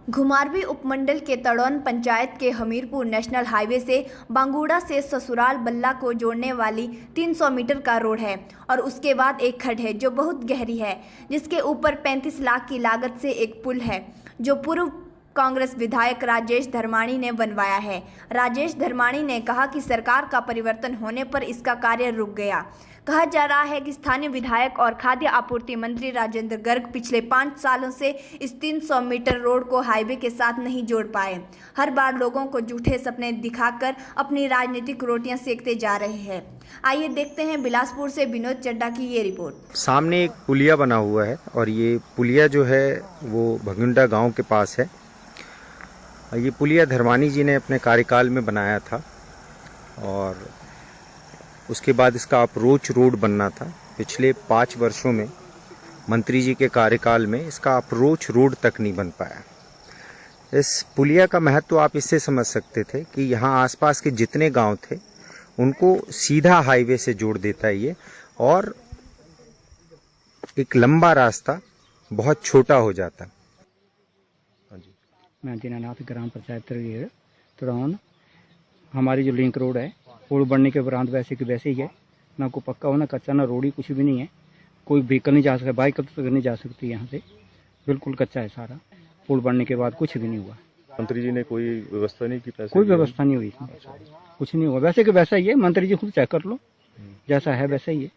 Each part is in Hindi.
घुमारवी उपमंडल के तड़ौन पंचायत के हमीरपुर नेशनल हाईवे से बांगूड़ा से ससुराल बल्ला को जोड़ने वाली 300 मीटर का रोड है और उसके बाद एक खड्ड है जो बहुत गहरी है, जिसके ऊपर 35 लाख की लागत से एक पुल है जो पूर्व कांग्रेस विधायक राजेश धर्माणी ने बनवाया है। राजेश धर्माणी ने कहा कि सरकार का परिवर्तन होने पर इसका कार्य रुक गया। कहा जा रहा है कि स्थानीय विधायक और खाद्य आपूर्ति मंत्री राजेंद्र गर्ग पिछले 5 सालों से इस 300 मीटर रोड को हाईवे के साथ नहीं जोड़ पाए। हर बार लोगों को झूठे सपने दिखाकर अपनी राजनीतिक रोटियां सेकते जा रहे हैं। आइए देखते हैं बिलासपुर से विनोद चड्ढा की ये रिपोर्ट। सामने एक पुलिया बना हुआ है और ये पुलिया जो है वो भगुंडा गांव के पास है। ये पुलिया धर्माणी जी ने अपने कार्यकाल में बनाया था और उसके बाद इसका अप्रोच रोड बनना था। पिछले 5 वर्षों में मंत्री जी के कार्यकाल में इसका अप्रोच रोड तक नहीं बन पाया। इस पुलिया का महत्व आप इससे समझ सकते थे कि यहाँ आसपास के जितने गांव थे उनको सीधा हाईवे से जोड़ देता है ये, और एक लंबा रास्ता बहुत छोटा हो जाता। हाँ जी, मैं दीनानाथ ग्राम पंचायत तड़ौन। हमारी जो लिंक रोड है पुल बनने के उपरांत वैसे कि वैसे ही है, ना कोई पक्का हो ना कच्चा, ना रोड़ी, कुछ भी नहीं है। कोई व्हीकल नहीं जा सकता, बाइक तक नहीं जा सकती यहाँ से, बिल्कुल कच्चा है सारा। पुल बनने के बाद कुछ भी नहीं हुआ। मंत्री जी ने कोई व्यवस्था नहीं की? पैसे कोई व्यवस्था नहीं हुई इसमें, कुछ नहीं हुआ। वैसे कि वैसा ही है, मंत्री जी खुद चेक कर लो, जैसा है वैसा ही है।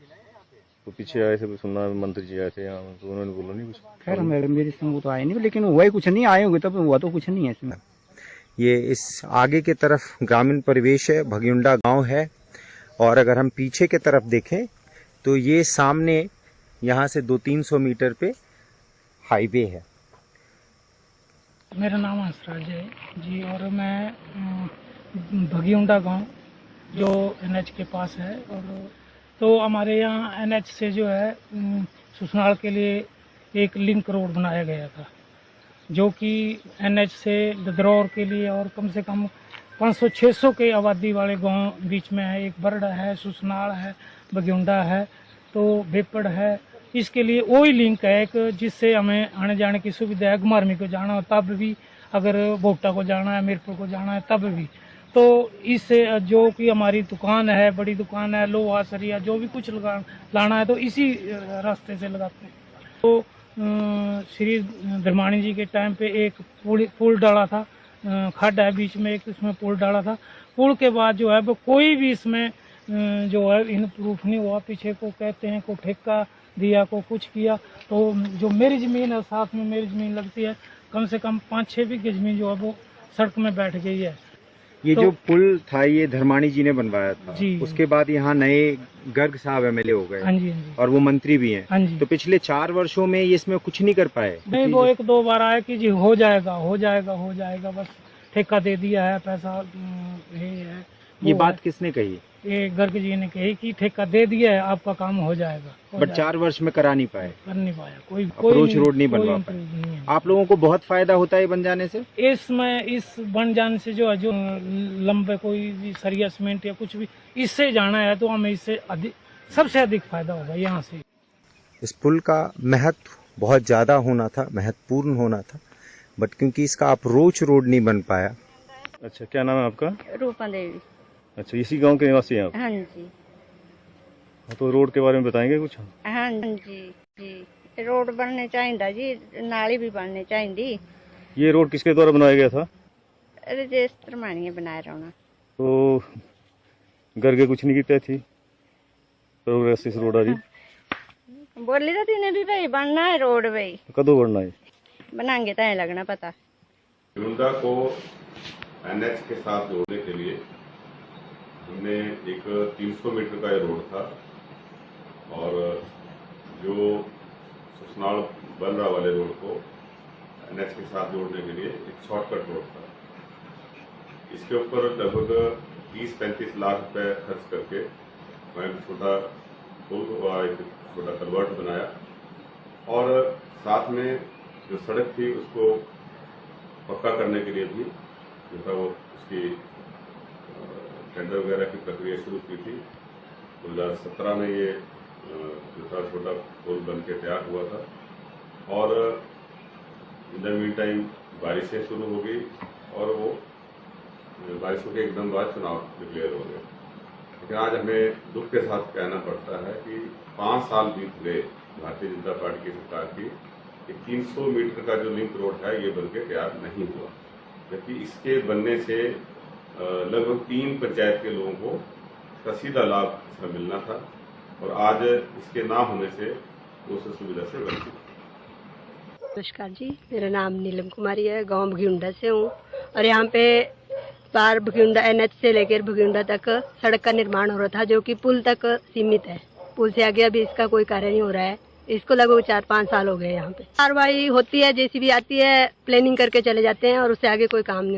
तो पीछे आए थे, सुनना मंत्री जी आए थे यहाँ, तो उन्होंने बोला नहीं कुछ? खैर मेरे संग तो आए नहीं, लेकिन हुआ ही कुछ नहीं, आए होंगे तब, हुआ तो कुछ नहीं है इसमें। ये इस आगे की तरफ ग्रामीण परिवेश है, भगुंडा गांव है, और अगर हम पीछे की तरफ देखें तो ये सामने यहाँ से 200-300 मीटर पे हाईवे है। मेरा नाम हंसराज है जी, और मैं भगुंडा गांव जो एनएच के पास है, और तो हमारे यहाँ एनएच से जो है सुसनाल के लिए एक लिंक रोड बनाया गया था, जो कि एनएच से ददरौर के लिए और कम से कम 500-600 के आबादी वाले गांव बीच में है। एक बरड़ा है, सुसनाल है, भगुंडा है, तो बेपड़ है। इसके लिए वही लिंक है एक, जिससे हमें आने जाने की सुविधा है। घुमारवी को जाना हो तब भी, अगर बोगटा को जाना है, मीरपुर को जाना है तब भी। तो इससे जो कि हमारी दुकान है, बड़ी दुकान है, लोहा सरिया जो भी कुछ लाना है तो इसी रास्ते से लगाते हैं। तो श्री धर्माणी जी के टाइम पे एक पुल डाला था, खड्ड है बीच में एक, इसमें पुल डाला था। पुल के बाद जो है वो कोई भी इसमें जो है इन प्रूफ नहीं हुआ। पीछे को कहते हैं को ठेका दिया, को कुछ किया। तो जो मेरी ज़मीन है, साथ में मेरी ज़मीन लगती है, कम से कम 5-6 बीघे ज़मीन जो है वो सड़क में बैठ गई है। ये तो जो पुल था ये धर्माणी जी ने बनवाया था जी। उसके बाद यहाँ नए गर्ग साहब एमएलए हो गए। हाँ जी, हाँ जी, और वो मंत्री भी हैं। हाँ जी। तो पिछले 4 वर्षों में ये इसमें कुछ नहीं कर पाए। नहीं, वो 1-2 बार आया कि जी हो जाएगा, हो जाएगा, हो जाएगा, बस ठेका दे दिया है, पैसा ये है। ये बात किसने कही? ये गर्ग जी ने कही कि ठेका दे दिया है, आपका काम हो जाएगा। बट 4 वर्ष में करा नहीं पाए, कर नहीं पाया, कोई अप्रोच रोड नहीं बनवा कोई पाए। नहीं है। आप लोगों को बहुत फायदा होता है बन जाने से? इसमें इस बन जाने से जो है, जो लंबे कोई भी सरिया सीमेंट या कुछ भी इससे जाना है तो हमें इससे अधिक, सबसे अधिक फायदा होगा यहाँ से। इस पुल का महत्व बहुत ज़्यादा होना था, महत्वपूर्ण होना था, बट क्योंकि इसका अप्रोच रोड नहीं बन पाया। अच्छा, क्या नाम है आपका? रूपा देवी। अच्छा, इसी गांव के निवासी हैं आप? हाँ जी, तो रोड के बारे में बताएंगे कुछ? हाँ जी जी, रोड बनने चाहिए जी, नाली भी बनने चाहिए। ये रोड किसके द्वारा बनाया गया था? राजेश धर्माणी बनाए रहना। तो गर्गे कुछ नहीं की थी प्रोग्रेस इस रोड आ रही? बोली तो तीने भी भाई बनना है रोड, भाई कदों बढ़ना है? बनाएंगे तो लगना पता। भगुंडा को एनएच के साथ जोड़ने के लिए हमने एक 300 मीटर का ये रोड था, और जो सुसनाल बलरा वाले रोड को एनएच के साथ जोड़ने के लिए एक शॉर्टकट रोड था। इसके ऊपर लगभग 30-35 लाख रुपए खर्च करके मैं छोटा पुल, एक छोटा कलवर्ट बनाया, और साथ में जो सड़क थी उसको पक्का करने के लिए भी जो था वो उसकी टेंडर वगैरह की प्रक्रिया शुरू की थी। 2017 में ये जो था छोटा पुल बन के तैयार हुआ था, और इन द मीन टाइम बारिशें शुरू हो गई और वो बारिशों के एकदम बाद चुनाव डिक्लेयर हो गए। लेकिन आज हमें दुख के साथ कहना पड़ता है कि 5 साल बीत गए भारतीय जनता पार्टी की सरकार की कि 300 मीटर का जो लिंक रोड है ये बनके तैयार नहीं हुआ, जबकि इसके बनने से लगभग 3 पंचायत के लोगों को इसका सीधा लाभ इसका मिलना था और आज इसके ना होने से वो उस सुविधा से वंचित। नमस्कार जी, मेरा नाम नीलम कुमारी है, गांव भगिउंडा से हूँ और यहाँ पे पार भगिउंडा NH से लेकर भगिउंडा तक सड़क का निर्माण हो रहा था जो कि पुल तक सीमित है। पुल से आगे अभी इसका कोई कार्य नहीं हो रहा है। इसको लगभग 4-5 साल हो गए। यहाँ पे कार्रवाई होती है, JCB आती है, प्लानिंग करके चले जाते हैं और उससे आगे कोई काम नहीं।